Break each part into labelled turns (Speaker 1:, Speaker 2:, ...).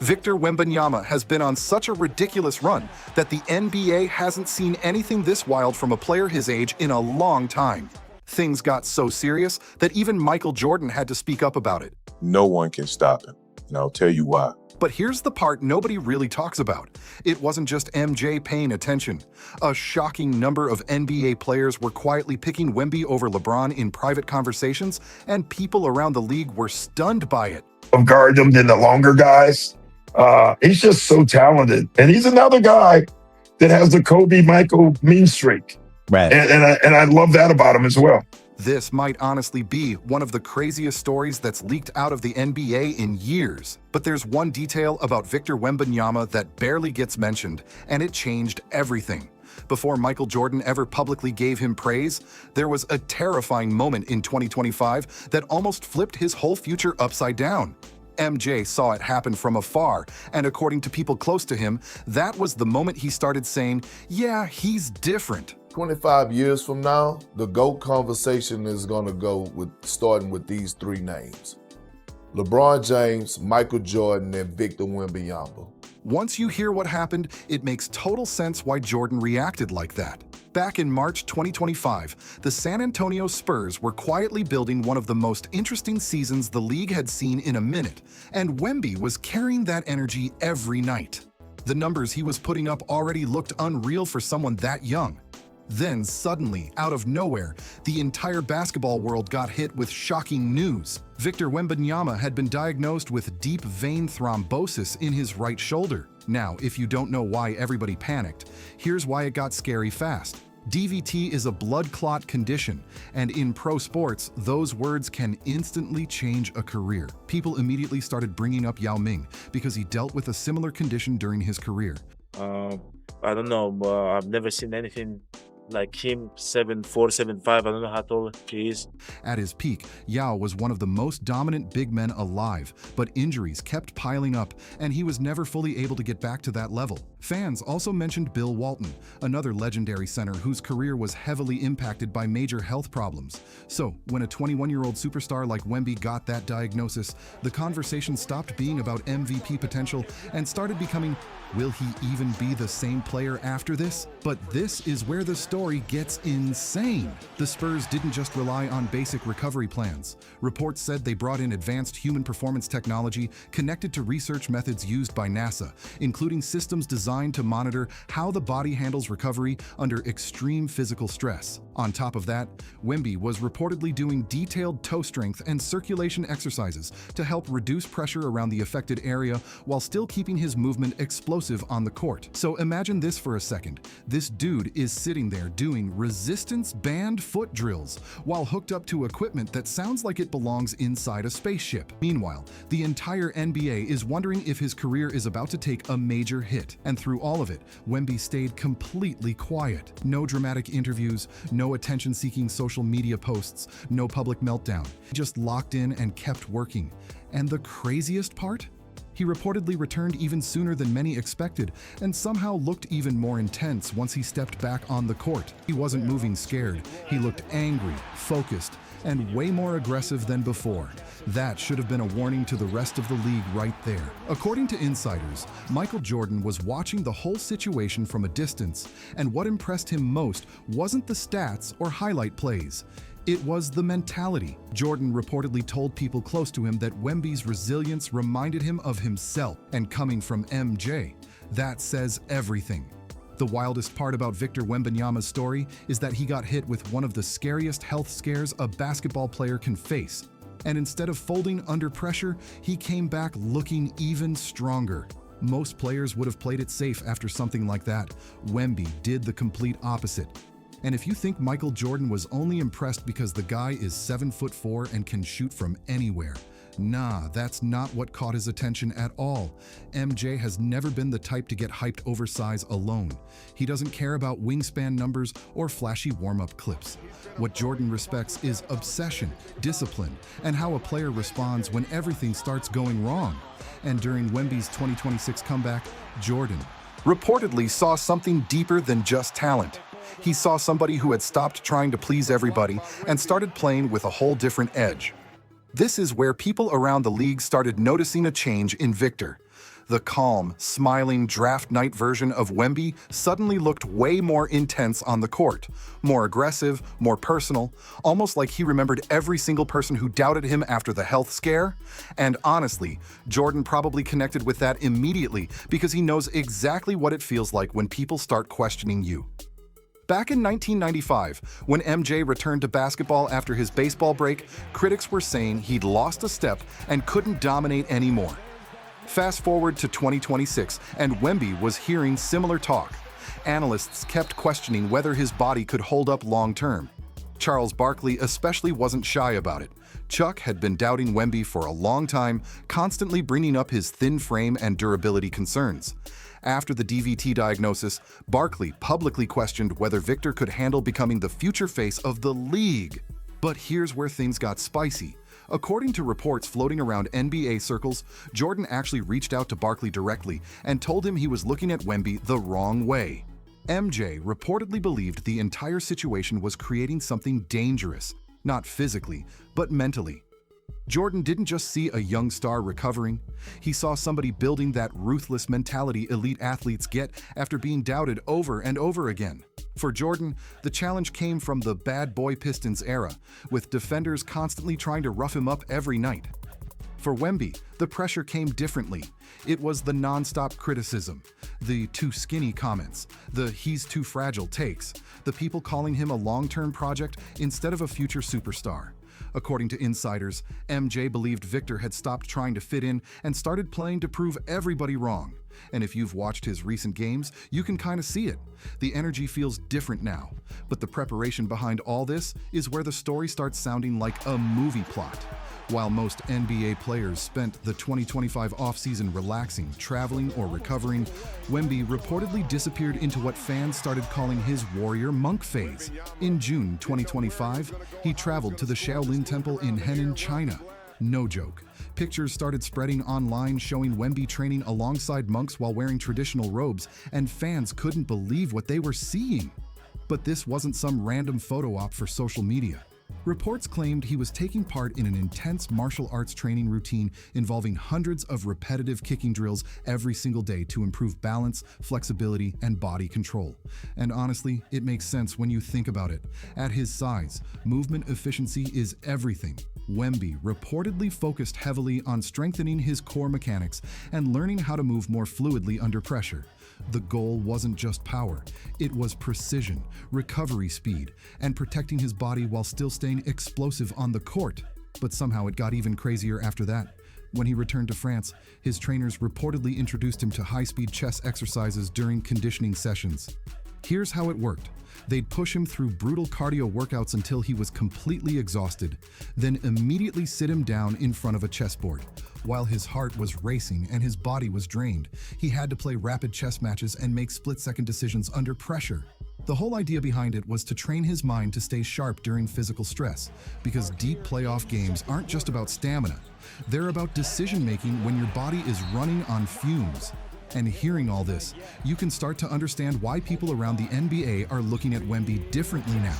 Speaker 1: Victor Wembanyama has been on such a ridiculous run that the NBA hasn't seen anything this wild from a player his age in a long time. Things got so serious that even Michael Jordan had to speak up about it.
Speaker 2: No one can stop him, and I'll tell you why.
Speaker 1: But here's the part nobody really talks about. It wasn't just MJ paying attention. A shocking number of NBA players were quietly picking Wemby over LeBron in private conversations, and people around the league were stunned by it.
Speaker 3: Guard him than the longer guys. He's just so talented. And he's another guy that has the Kobe Michael mean streak.
Speaker 4: Right.
Speaker 3: And I love that about him as well.
Speaker 1: This might honestly be one of the craziest stories that's leaked out of the NBA in years. But there's one detail about Victor Wembanyama that barely gets mentioned, and it changed everything. Before Michael Jordan ever publicly gave him praise, there was a terrifying moment in 2025 that almost flipped his whole future upside down. MJ saw it happen from afar, and according to people close to him, that was the moment he started saying, yeah, he's different.
Speaker 5: 25 years from now, the GOAT conversation is going to go starting with these three names: LeBron James, Michael Jordan, and Victor Wembanyama.
Speaker 1: Once you hear what happened, it makes total sense why Jordan reacted like that. Back in March 2025, the San Antonio Spurs were quietly building one of the most interesting seasons the league had seen in a minute, and Wemby was carrying that energy every night. The numbers he was putting up already looked unreal for someone that young. Then suddenly, out of nowhere, the entire basketball world got hit with shocking news. Victor Wembanyama had been diagnosed with deep vein thrombosis in his right shoulder. Now, if you don't know why everybody panicked, here's why it got scary fast. DVT is a blood clot condition, and in pro sports, those words can instantly change a career. People immediately started bringing up Yao Ming because he dealt with a similar condition during his career.
Speaker 6: I don't know, but I've never seen anything like him, 7'4", 7'5", I don't know how tall he is.
Speaker 1: At his peak, Yao was one of the most dominant big men alive, but injuries kept piling up, and he was never fully able to get back to that level. Fans also mentioned Bill Walton, another legendary center whose career was heavily impacted by major health problems. So, when a 21-year-old superstar like Wemby got that diagnosis, the conversation stopped being about MVP potential and started becoming, will he even be the same player after this? But this is where the story gets insane. The Spurs didn't just rely on basic recovery plans. Reports said they brought in advanced human performance technology connected to research methods used by NASA, including systems designed to monitor how the body handles recovery under extreme physical stress. On top of that, Wemby was reportedly doing detailed toe strength and circulation exercises to help reduce pressure around the affected area while still keeping his movement explosive on the court. So imagine this for a second. This dude is sitting there doing resistance band foot drills while hooked up to equipment that sounds like it belongs inside a spaceship. Meanwhile, the entire NBA is wondering if his career is about to take a major hit. And through all of it, Wemby stayed completely quiet. No dramatic interviews, no attention-seeking social media posts, no public meltdown. He just locked in and kept working. And the craziest part? He reportedly returned even sooner than many expected, and somehow looked even more intense once he stepped back on the court. He wasn't moving scared. He looked angry, focused, and way more aggressive than before. That should have been a warning to the rest of the league right there. According to insiders, Michael Jordan was watching the whole situation from a distance, and what impressed him most wasn't the stats or highlight plays. It was the mentality. Jordan reportedly told people close to him that Wemby's resilience reminded him of himself, and coming from MJ, that says everything. The wildest part about Victor Wembanyama's story is that he got hit with one of the scariest health scares a basketball player can face. And instead of folding under pressure, he came back looking even stronger. Most players would have played it safe after something like that. Wemby did the complete opposite. And if you think Michael Jordan was only impressed because the guy is 7'4" and can shoot from anywhere, nah, that's not what caught his attention at all. MJ has never been the type to get hyped over size alone. He doesn't care about wingspan numbers or flashy warm-up clips. What Jordan respects is obsession, discipline, and how a player responds when everything starts going wrong. And during Wemby's 2026 comeback, Jordan reportedly saw something deeper than just talent. He saw somebody who had stopped trying to please everybody and started playing with a whole different edge. This is where people around the league started noticing a change in Victor. The calm, smiling draft night version of Wemby suddenly looked way more intense on the court, more aggressive, more personal, almost like he remembered every single person who doubted him after the health scare. And honestly, Jordan probably connected with that immediately because he knows exactly what it feels like when people start questioning you. Back in 1995, when MJ returned to basketball after his baseball break, critics were saying he'd lost a step and couldn't dominate anymore. Fast forward to 2026, and Wemby was hearing similar talk. Analysts kept questioning whether his body could hold up long-term. Charles Barkley especially wasn't shy about it. Chuck had been doubting Wemby for a long time, constantly bringing up his thin frame and durability concerns. After the DVT diagnosis, Barkley publicly questioned whether Victor could handle becoming the future face of the league. But here's where things got spicy. According to reports floating around NBA circles, Jordan actually reached out to Barkley directly and told him he was looking at Wemby the wrong way. MJ reportedly believed the entire situation was creating something dangerous, not physically, but mentally. Jordan didn't just see a young star recovering, he saw somebody building that ruthless mentality elite athletes get after being doubted over and over again. For Jordan, the challenge came from the bad boy Pistons era, with defenders constantly trying to rough him up every night. For Wemby, the pressure came differently. It was the non-stop criticism, the too skinny comments, the he's too fragile takes, the people calling him a long-term project instead of a future superstar. According to insiders, MJ believed Victor had stopped trying to fit in and started playing to prove everybody wrong. And if you've watched his recent games, you can kind of see it. The energy feels different now. But the preparation behind all this is where the story starts sounding like a movie plot. While most NBA players spent the 2025 offseason relaxing, traveling, or recovering, Wemby reportedly disappeared into what fans started calling his warrior monk phase. In June 2025, he traveled to the Shaolin Temple in Henan, China. No joke. Pictures started spreading online showing Wemby training alongside monks while wearing traditional robes, and fans couldn't believe what they were seeing. But this wasn't some random photo op for social media. Reports claimed he was taking part in an intense martial arts training routine involving hundreds of repetitive kicking drills every single day to improve balance, flexibility, and body control. And honestly, it makes sense when you think about it. At his size, movement efficiency is everything. Wemby reportedly focused heavily on strengthening his core mechanics and learning how to move more fluidly under pressure. The goal wasn't just power, it was precision, recovery speed, and protecting his body while still staying explosive on the court. But somehow it got even crazier after that. When he returned to France, his trainers reportedly introduced him to high-speed chest exercises during conditioning sessions. Here's how it worked. They'd push him through brutal cardio workouts until he was completely exhausted, then immediately sit him down in front of a chessboard. While his heart was racing and his body was drained, he had to play rapid chess matches and make split-second decisions under pressure. The whole idea behind it was to train his mind to stay sharp during physical stress, because deep playoff games aren't just about stamina. They're about decision-making when your body is running on fumes. And hearing all this, you can start to understand why people around the NBA are looking at Wemby differently now.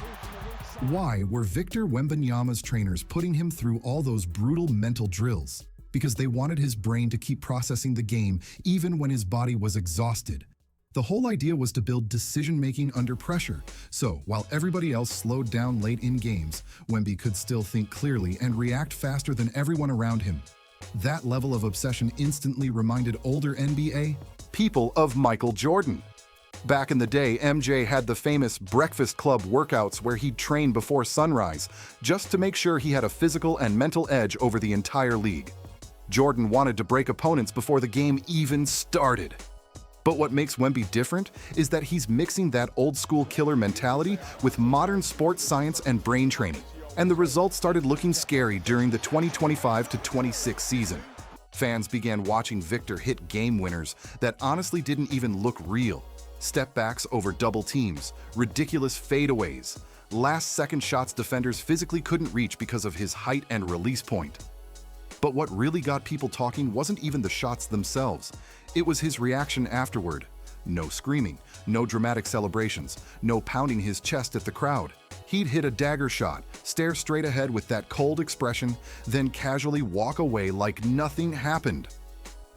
Speaker 1: Why were Victor Wembanyama's trainers putting him through all those brutal mental drills? Because they wanted his brain to keep processing the game even when his body was exhausted. The whole idea was to build decision-making under pressure, so while everybody else slowed down late in games, Wemby could still think clearly and react faster than everyone around him. That level of obsession instantly reminded older NBA people of Michael Jordan. Back in the day, MJ had the famous Breakfast Club workouts where he'd train before sunrise, just to make sure he had a physical and mental edge over the entire league. Jordan wanted to break opponents before the game even started. But what makes Wemby different is that he's mixing that old-school killer mentality with modern sports science and brain training. And the results started looking scary during the 2025-26 season. Fans began watching Victor hit game winners that honestly didn't even look real. Step backs over double teams, ridiculous fadeaways, last-second shots defenders physically couldn't reach because of his height and release point. But what really got people talking wasn't even the shots themselves. It was his reaction afterward. No screaming, no dramatic celebrations, no pounding his chest at the crowd. He'd hit a dagger shot, stare straight ahead with that cold expression, then casually walk away like nothing happened.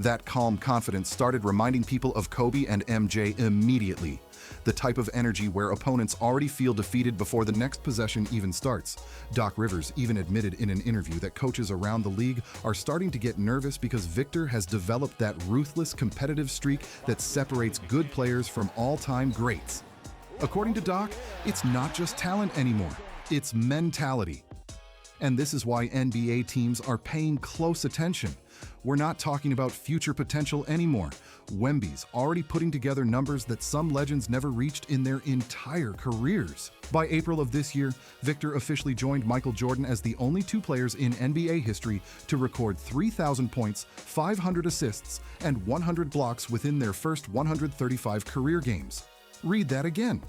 Speaker 1: That calm confidence started reminding people of Kobe and MJ immediately. The type of energy where opponents already feel defeated before the next possession even starts. Doc Rivers even admitted in an interview that coaches around the league are starting to get nervous because Victor has developed that ruthless competitive streak that separates good players from all-time greats. According to Doc, it's not just talent anymore, it's mentality. And this is why NBA teams are paying close attention. We're not talking about future potential anymore. Wemby's already putting together numbers that some legends never reached in their entire careers. By April of this year, Victor officially joined Michael Jordan as the only two players in NBA history to record 3,000 points, 500 assists, and 100 blocks within their first 135 career games. Read that again.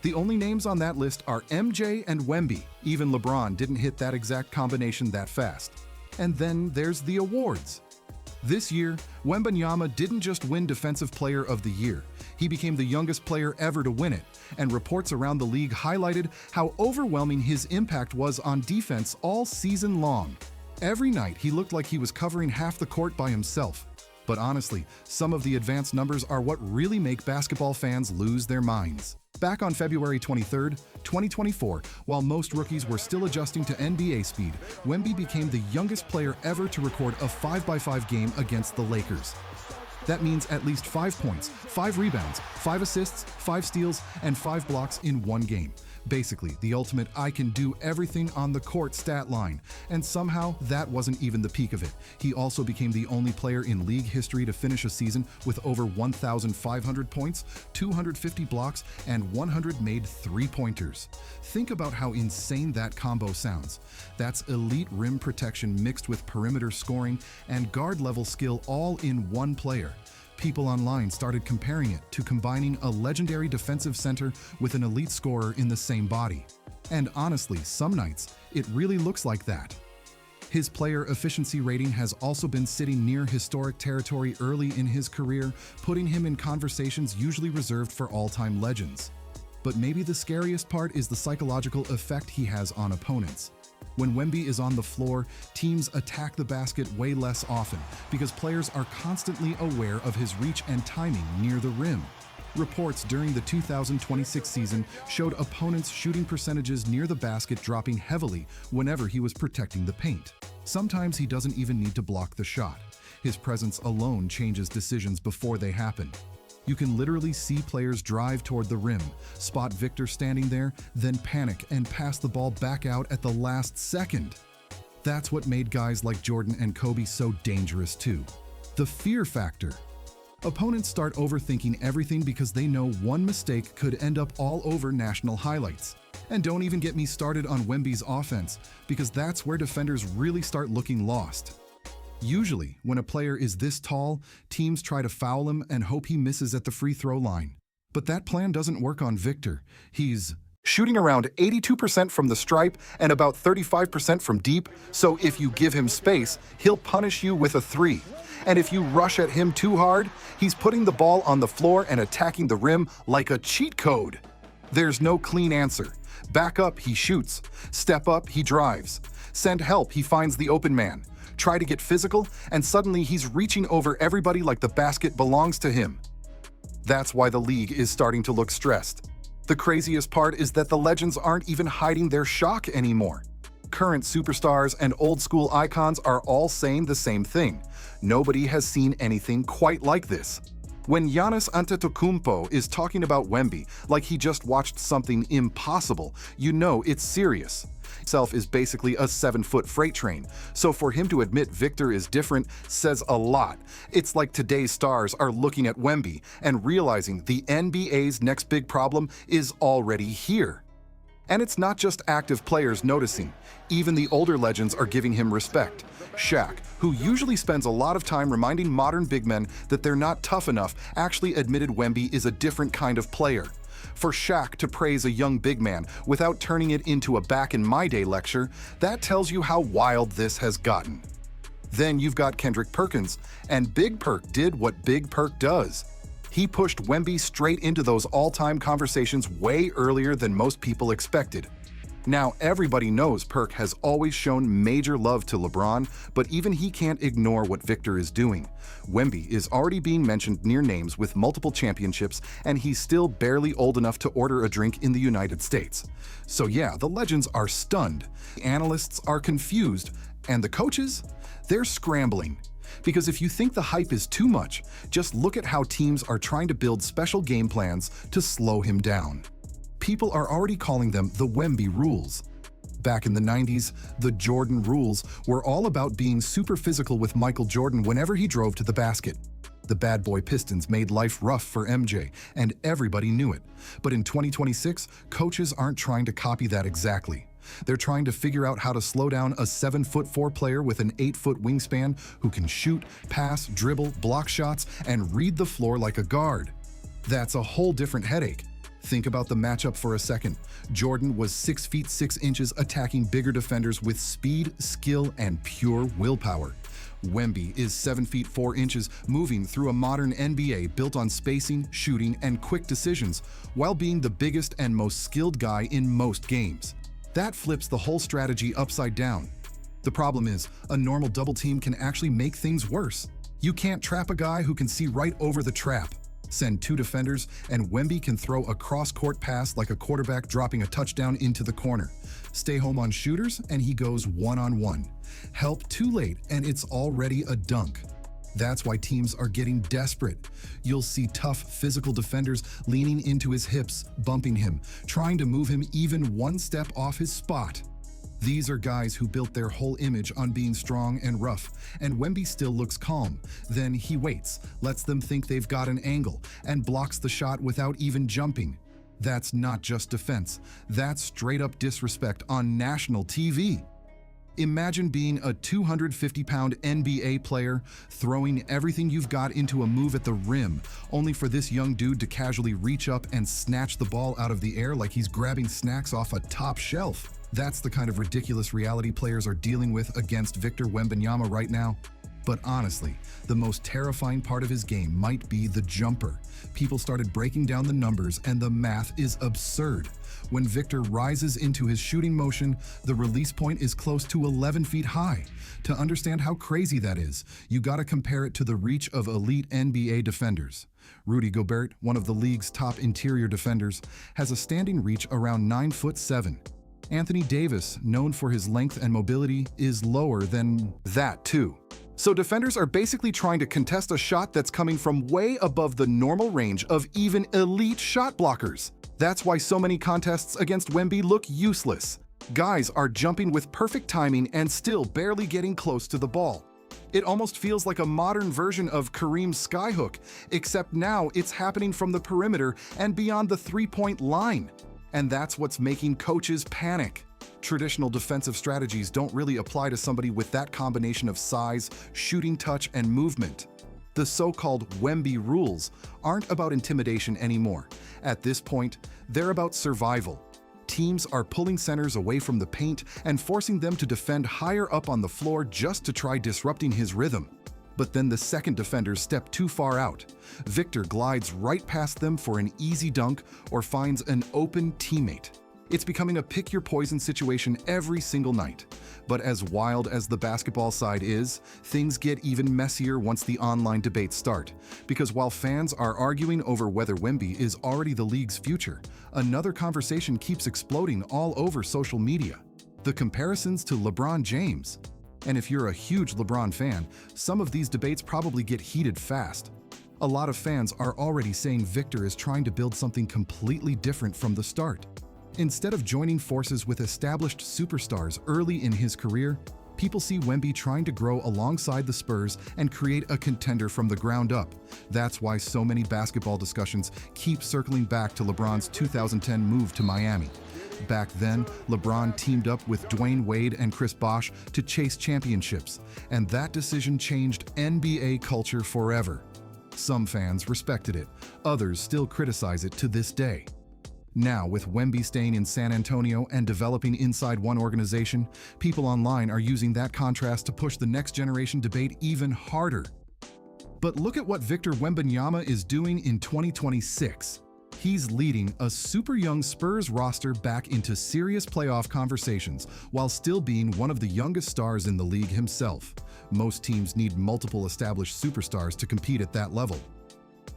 Speaker 1: The only names on that list are MJ and Wemby. Even LeBron didn't hit that exact combination that fast. And then there's the awards. This year, Wembanyama didn't just win Defensive Player of the Year. He became the youngest player ever to win it, and reports around the league highlighted how overwhelming his impact was on defense all season long. Every night, he looked like he was covering half the court by himself. But honestly, some of the advanced numbers are what really make basketball fans lose their minds. Back on February 23, 2024, while most rookies were still adjusting to NBA speed, Wemby became the youngest player ever to record a 5x5 game against the Lakers. That means at least 5 points, 5 rebounds, 5 assists, 5 steals, and 5 blocks in one game. Basically, the ultimate I can do everything on the court stat line. And somehow, that wasn't even the peak of it. He also became the only player in league history to finish a season with over 1,500 points, 250 blocks, and 100 made three-pointers. Think about how insane that combo sounds. That's elite rim protection mixed with perimeter scoring and guard-level skill all in one player. People online started comparing it to combining a legendary defensive center with an elite scorer in the same body. And honestly, some nights, it really looks like that. His player efficiency rating has also been sitting near historic territory early in his career, putting him in conversations usually reserved for all-time legends. But maybe the scariest part is the psychological effect he has on opponents. When Wemby is on the floor, teams attack the basket way less often because players are constantly aware of his reach and timing near the rim. Reports during the 2026 season showed opponents' shooting percentages near the basket dropping heavily whenever he was protecting the paint. Sometimes he doesn't even need to block the shot. His presence alone changes decisions before they happen. You can literally see players drive toward the rim, spot Victor standing there, then panic and pass the ball back out at the last second. That's what made guys like Jordan and Kobe so dangerous too. The fear factor. Opponents start overthinking everything because they know one mistake could end up all over national highlights. And don't even get me started on Wemby's offense, because that's where defenders really start looking lost. Usually, when a player is this tall, teams try to foul him and hope he misses at the free throw line. But that plan doesn't work on Victor. He's shooting around 82% from the stripe and about 35% from deep, so if you give him space, he'll punish you with a three. And if you rush at him too hard, he's putting the ball on the floor and attacking the rim like a cheat code. There's no clean answer. Back up, he shoots. Step up, he drives. Send help, he finds the open man. Try to get physical, and suddenly he's reaching over everybody like the basket belongs to him. That's why the league is starting to look stressed. The craziest part is that the legends aren't even hiding their shock anymore. Current superstars and old-school icons are all saying the same thing. Nobody has seen anything quite like this. When Giannis Antetokounmpo is talking about Wemby like he just watched something impossible, you know it's serious. Himself is basically a 7-foot freight train, so for him to admit Victor is different says a lot. It's like today's stars are looking at Wemby and realizing the NBA's next big problem is already here. And it's not just active players noticing. Even the older legends are giving him respect. Shaq, who usually spends a lot of time reminding modern big men that they're not tough enough, actually admitted Wemby is a different kind of player. For Shaq to praise a young big man without turning it into a back-in-my-day lecture, that tells you how wild this has gotten. Then you've got Kendrick Perkins, and Big Perk did what Big Perk does. He pushed Wemby straight into those all-time conversations way earlier than most people expected. Now, everybody knows Perk has always shown major love to LeBron, but even he can't ignore what Victor is doing. Wemby is already being mentioned near names with multiple championships, and he's still barely old enough to order a drink in the United States. So yeah, the legends are stunned, the analysts are confused, and the coaches? They're scrambling. Because if you think the hype is too much, just look at how teams are trying to build special game plans to slow him down. People are already calling them the Wemby rules. Back in the 90s, the Jordan rules were all about being super physical with Michael Jordan whenever he drove to the basket. The bad boy Pistons made life rough for MJ, and everybody knew it. But in 2026, coaches aren't trying to copy that exactly. They're trying to figure out how to slow down a 7'4" player with an 8-foot wingspan who can shoot, pass, dribble, block shots, and read the floor like a guard. That's a whole different headache. Think about the matchup for a second. Jordan was 6 feet 6 inches attacking bigger defenders with speed, skill, and pure willpower. Wemby is 7 feet 4 inches, moving through a modern NBA built on spacing, shooting, and quick decisions, while being the biggest and most skilled guy in most games. That flips the whole strategy upside down. The problem is, a normal double team can actually make things worse. You can't trap a guy who can see right over the trap. Send 2 defenders, and Wemby can throw a cross-court pass like a quarterback dropping a touchdown into the corner. Stay home on shooters, and he goes one-on-one. Help too late, and it's already a dunk. That's why teams are getting desperate. You'll see tough physical defenders leaning into his hips, bumping him, trying to move him even one step off his spot. These are guys who built their whole image on being strong and rough, and Wemby still looks calm. Then he waits, lets them think they've got an angle, and blocks the shot without even jumping. That's not just defense, that's straight-up disrespect on national TV. Imagine being a 250-pound NBA player, throwing everything you've got into a move at the rim, only for this young dude to casually reach up and snatch the ball out of the air like he's grabbing snacks off a top shelf. That's the kind of ridiculous reality players are dealing with against Victor Wembanyama right now. But honestly, the most terrifying part of his game might be the jumper. People started breaking down the numbers, and the math is absurd. When Victor rises into his shooting motion, the release point is close to 11 feet high. To understand how crazy that is, you gotta compare it to the reach of elite NBA defenders. Rudy Gobert, one of the league's top interior defenders, has a standing reach around 9'7". Anthony Davis, known for his length and mobility, is lower than that too. So defenders are basically trying to contest a shot that's coming from way above the normal range of even elite shot blockers. That's why so many contests against Wemby look useless. Guys are jumping with perfect timing and still barely getting close to the ball. It almost feels like a modern version of Kareem's skyhook, except now it's happening from the perimeter and beyond the three-point line. And that's what's making coaches panic. Traditional defensive strategies don't really apply to somebody with that combination of size, shooting touch, and movement. The so-called Wemby rules aren't about intimidation anymore. At this point, they're about survival. Teams are pulling centers away from the paint and forcing them to defend higher up on the floor just to try disrupting his rhythm. But then the second defenders step too far out. Victor glides right past them for an easy dunk or finds an open teammate. It's becoming a pick-your-poison situation every single night. But as wild as the basketball side is, things get even messier once the online debates start. Because while fans are arguing over whether Wemby is already the league's future, another conversation keeps exploding all over social media. The comparisons to LeBron James. And if you're a huge LeBron fan, some of these debates probably get heated fast. A lot of fans are already saying Victor is trying to build something completely different from the start. Instead of joining forces with established superstars early in his career, people see Wemby trying to grow alongside the Spurs and create a contender from the ground up. That's why so many basketball discussions keep circling back to LeBron's 2010 move to Miami. Back then, LeBron teamed up with Dwayne Wade and Chris Bosh to chase championships, and that decision changed NBA culture forever. Some fans respected it, others still criticize it to this day. Now, with Wemby staying in San Antonio and developing inside one organization, people online are using that contrast to push the next generation debate even harder. But look at what Victor Wembanyama is doing in 2026. He's leading a super young Spurs roster back into serious playoff conversations while still being one of the youngest stars in the league himself. Most teams need multiple established superstars to compete at that level.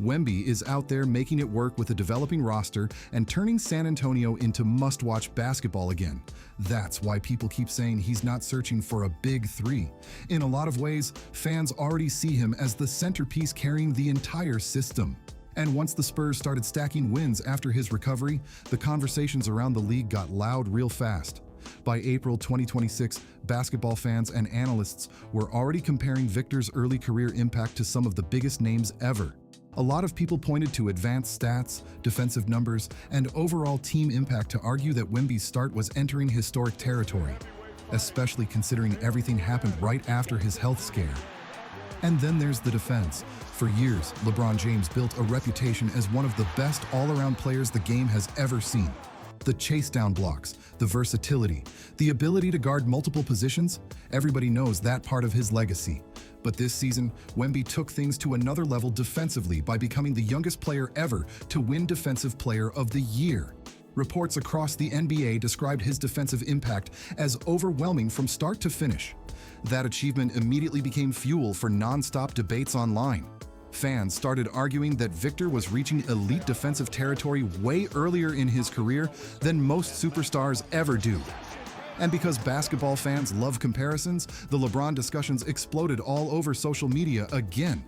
Speaker 1: Wemby is out there making it work with a developing roster and turning San Antonio into must-watch basketball again. That's why people keep saying he's not searching for a big three. In a lot of ways, fans already see him as the centerpiece carrying the entire system. And once the Spurs started stacking wins after his recovery, the conversations around the league got loud real fast. By April 2026, basketball fans and analysts were already comparing Victor's early career impact to some of the biggest names ever. A lot of people pointed to advanced stats, defensive numbers, and overall team impact to argue that Wemby's start was entering historic territory, especially considering everything happened right after his health scare. And then there's the defense. For years, LeBron James built a reputation as one of the best all-around players the game has ever seen. The chase down blocks, the versatility, the ability to guard multiple positions, everybody knows that part of his legacy. But this season, Wemby took things to another level defensively by becoming the youngest player ever to win Defensive Player of the Year. Reports across the NBA described his defensive impact as overwhelming from start to finish. That achievement immediately became fuel for non-stop debates online. Fans started arguing that Victor was reaching elite defensive territory way earlier in his career than most superstars ever do. And because basketball fans love comparisons, the LeBron discussions exploded all over social media again.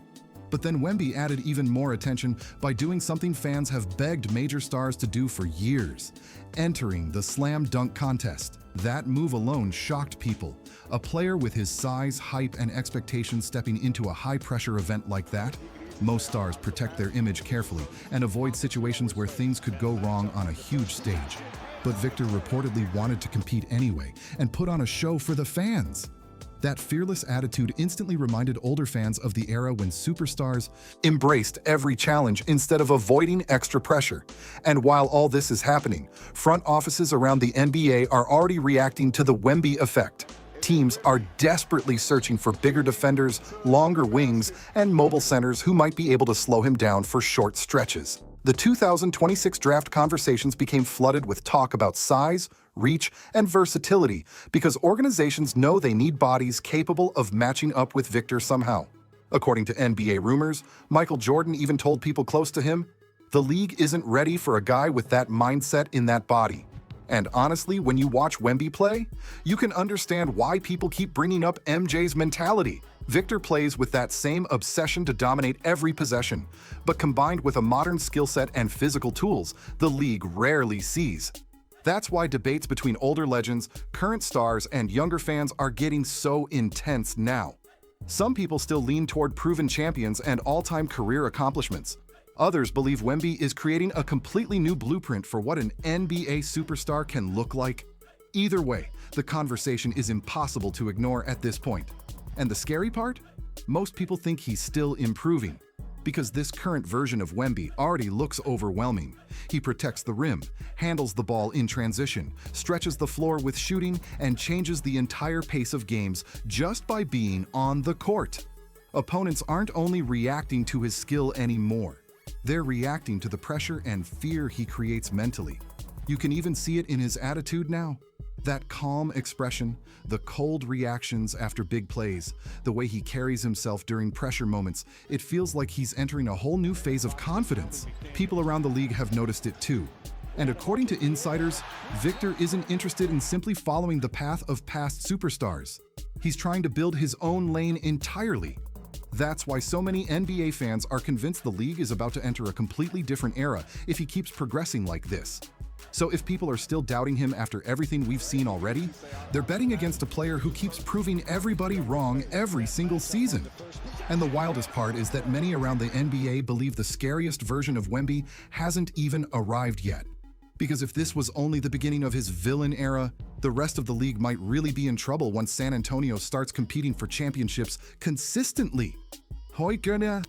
Speaker 1: But then Wemby added even more attention by doing something fans have begged major stars to do for years: entering the slam dunk contest. That move alone shocked people. A player with his size, hype, and expectations stepping into a high-pressure event like that? Most stars protect their image carefully and avoid situations where things could go wrong on a huge stage. But Victor reportedly wanted to compete anyway and put on a show for the fans. That fearless attitude instantly reminded older fans of the era when superstars embraced every challenge instead of avoiding extra pressure. And while all this is happening, front offices around the NBA are already reacting to the Wemby effect. Teams are desperately searching for bigger defenders, longer wings, and mobile centers who might be able to slow him down for short stretches. The 2026 draft conversations became flooded with talk about size, reach, and versatility because organizations know they need bodies capable of matching up with Victor somehow. According to NBA rumors, Michael Jordan even told people close to him, "The league isn't ready for a guy with that mindset in that body." And honestly, when you watch Wemby play, you can understand why people keep bringing up MJ's mentality. Victor plays with that same obsession to dominate every possession, but combined with a modern skill set and physical tools the league rarely sees. That's why debates between older legends, current stars, and younger fans are getting so intense now. Some people still lean toward proven champions and all-time career accomplishments. Others believe Wemby is creating a completely new blueprint for what an NBA superstar can look like. Either way, the conversation is impossible to ignore at this point. And the scary part? Most people think he's still improving, because this current version of Wemby already looks overwhelming. He protects the rim, handles the ball in transition, stretches the floor with shooting, and changes the entire pace of games just by being on the court. Opponents aren't only reacting to his skill anymore. They're reacting to the pressure and fear he creates mentally. You can even see it in his attitude now. That calm expression, the cold reactions after big plays, the way he carries himself during pressure moments, it feels like he's entering a whole new phase of confidence. People around the league have noticed it too. And according to insiders, Victor isn't interested in simply following the path of past superstars. He's trying to build his own lane entirely. That's why so many NBA fans are convinced the league is about to enter a completely different era if he keeps progressing like this. So if people are still doubting him after everything we've seen already, they're betting against a player who keeps proving everybody wrong every single season. And the wildest part is that many around the NBA believe the scariest version of Wemby hasn't even arrived yet. Because if this was only the beginning of his villain era, the rest of the league might really be in trouble once San Antonio starts competing for championships consistently. Hoi, Gurnia.